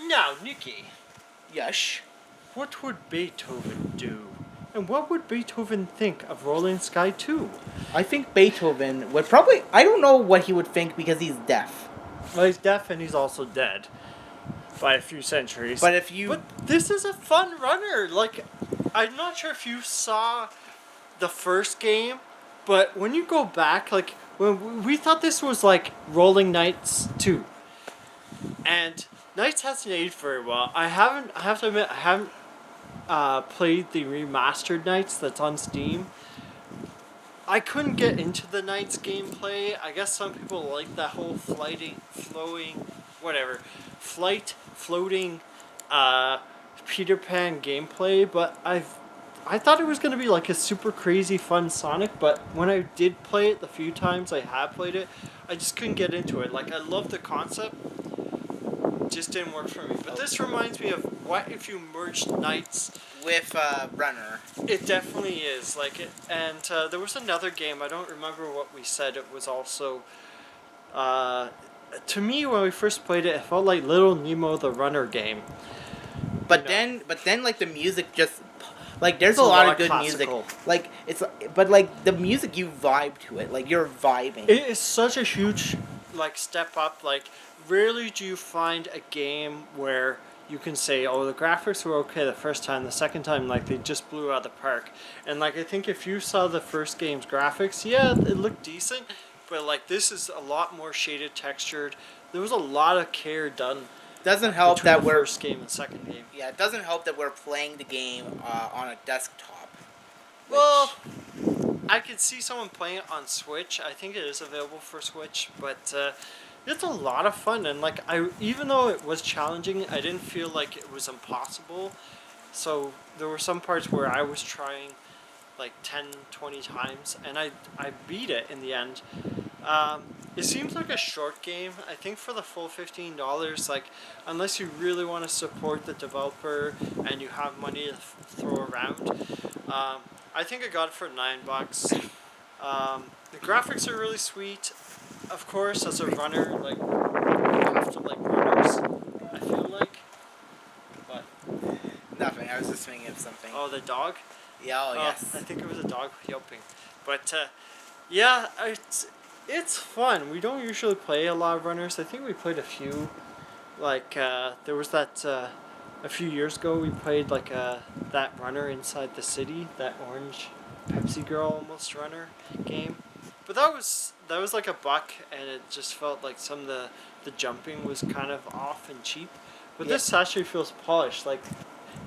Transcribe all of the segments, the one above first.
Now, Nikki, Yes. what would Beethoven do? And what would Beethoven think of Rolling Sky 2? I think Beethoven would probably... I don't know what he would think because he's deaf. Well, he's deaf and he's also dead by a few centuries. But if you... But this is a fun runner. Like, I'm not sure if you saw the first game, but when you go back, like, when we thought this was like Rolling Knights 2. And Knights hasn't aged very well. I have to admit, I haven't played the remastered Knights that's on Steam. I couldn't get into the Knights gameplay. I guess some people like that whole floating, Peter Pan gameplay, but I thought it was going to be like a super crazy fun Sonic, but when I did play it the few times I have played it, I just couldn't get into it. Like, I love the concept, just didn't work for me. But this reminds me of what if you merged Knights With Runner. it definitely is like it, and there was another game. I don't remember what we said. It was also, to me when we first played it, it felt like Little Nemo the Runner game. But then, like, the music just... Like, there's a lot of good classical music. Like, it's... But, like, the music, you vibe to it. Like, you're vibing. It is such a huge, like, step up. Like, rarely do you find a game where you can say, oh, the graphics were okay the first time, the second time, like, they just blew out of the park. And, like, I think if you saw the first game's graphics, yeah, it looked decent, but, like, this is a lot more shaded, textured. There was a lot of care done. Doesn't help that the we're... first game and second game. Yeah, it doesn't help that we're playing the game on a desktop. Well, I could see someone playing it on Switch. I think it is available for Switch, but it's a lot of fun. And like, even though it was challenging, I didn't feel like it was impossible. So there were some parts where I was trying like 10, 20 times, and I beat it in the end. It seems like a short game. I think for the full $15, like, unless you really want to support the developer and you have money to throw around, I think I got it for $9. The graphics are really sweet. Of course, as a runner, like, you have to like runners, I feel like. But Nothing, I was just thinking of something. oh, the dog. Yeah, yes. I think it was a dog yelping. But yeah, it's fun. We don't usually play a lot of runners. I think we played a few. Like, there was that, a few years ago we played like that runner inside the city, that orange Pepsi Girl almost runner game. But that was like $1, and it just felt like some of the jumping was kind of off and cheap. But this actually feels polished. Like,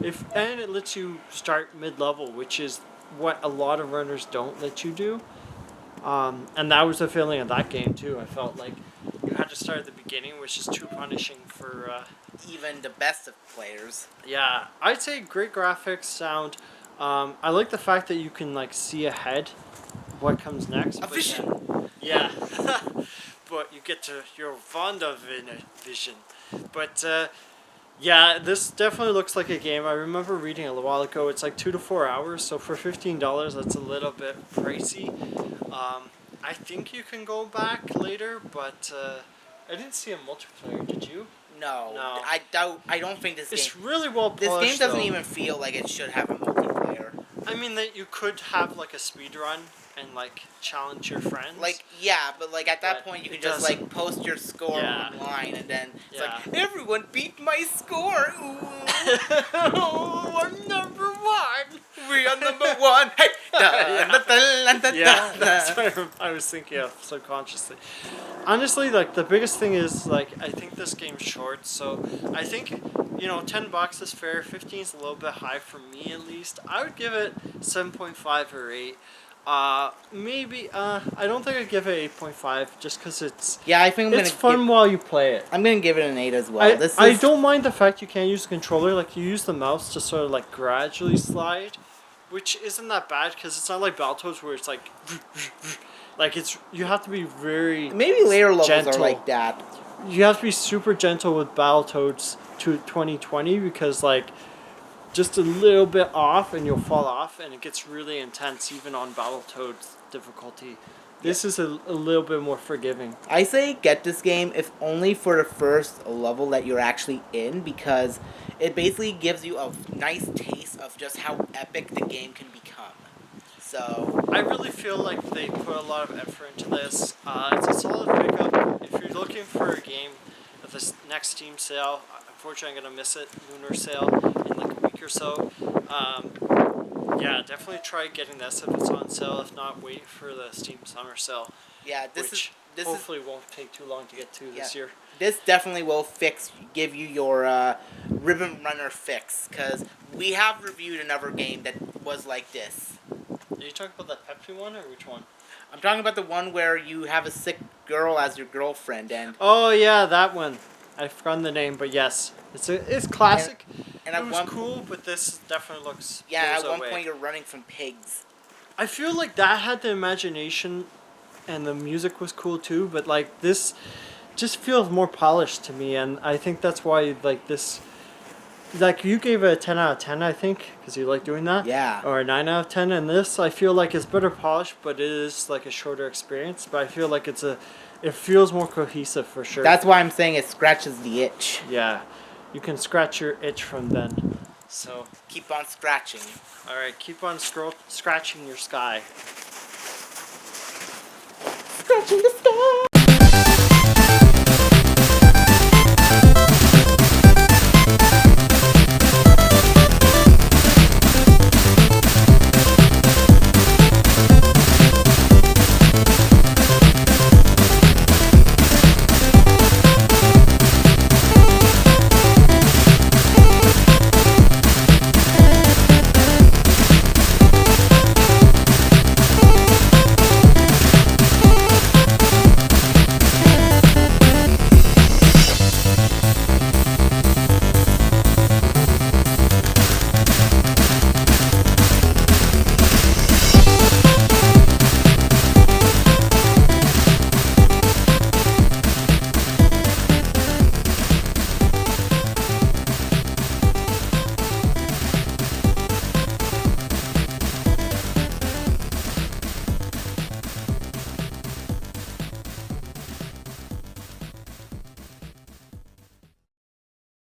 and it lets you start mid-level, which is what a lot of runners don't let you do. And that was the feeling of that game too. I felt like you had to start at the beginning, which is too punishing for even the best of players. Yeah, I'd say great graphics, sound. I like the fact that you can like see ahead what comes next. A vision. Yeah, but you're fond of vision. But yeah, this definitely looks like a game. I remember reading a while ago. It's like 2 to 4 hours. So for $15, that's a little bit pricey. I think you can go back later, but I didn't see a multiplayer. Did you? No. I don't think this game... It's really well polished. This game doesn't though. even feel like it should have a multiplayer. I mean, that you could have like a speed run and like challenge your friends. Like, yeah, but like at that point you can just like post your score online, and then it's like, everyone beat my score. Ooh. Oh, I'm number 1. We are number 1. Hey. Yeah, that's what I was thinking of subconsciously. Honestly, like the biggest thing is like I think this game's short, so I think $10 is fair. 15 is a little bit high for me at least. I would give it 7.5 or 8. Maybe I don't think I'd give it 8.5 just because it's I think it's fun while you play it. I'm gonna give it an 8 as well. I don't mind the fact you can't use the controller. Like you use the mouse to sort of like gradually slide, which isn't that bad because it's not like Battletoads where it's like you have to be very maybe later levels gentle. are like that. You have to be super gentle with Battletoads to 2020 because like just a little bit off and you'll fall off, and it gets really intense even on Battletoads difficulty. This is a little bit more forgiving. I say get this game, if only for the first level that you're actually in, because it basically gives you a nice taste of just how epic the game can become. So I really feel like they put a lot of effort into this. It's a solid pickup. If you're looking for a game at this next Steam sale, unfortunately I'm going to miss it, Lunar sale, in like a week or so. Yeah, definitely try getting this if it's on sale. If not, wait for the Steam Summer sale. yeah, Which hopefully won't take too long to get to this year. This definitely will give you your Ribbon Runner fix, because we have reviewed another game that was like this. Are you talking about that Pepsi one or which one? I'm talking about the one where you have a sick girl as your girlfriend and... Oh yeah, that one. I've forgotten the name, but yes. It's classic. And it was cool, but this definitely looks... Yeah, at one point you're running from pigs. I feel like that had the imagination and the music was cool too, but like this just feels more polished to me, and I think that's why like this... Like you gave it a 10 out of 10, I think, because you like doing that. Yeah. Or a 9 out of 10, and this I feel like it's better polished, but it is like a shorter experience. But I feel like it feels more cohesive for sure. That's why I'm saying it scratches the itch. Yeah, you can scratch your itch from then. So keep on scratching. All right, keep on scratching your sky. Scratching the sky.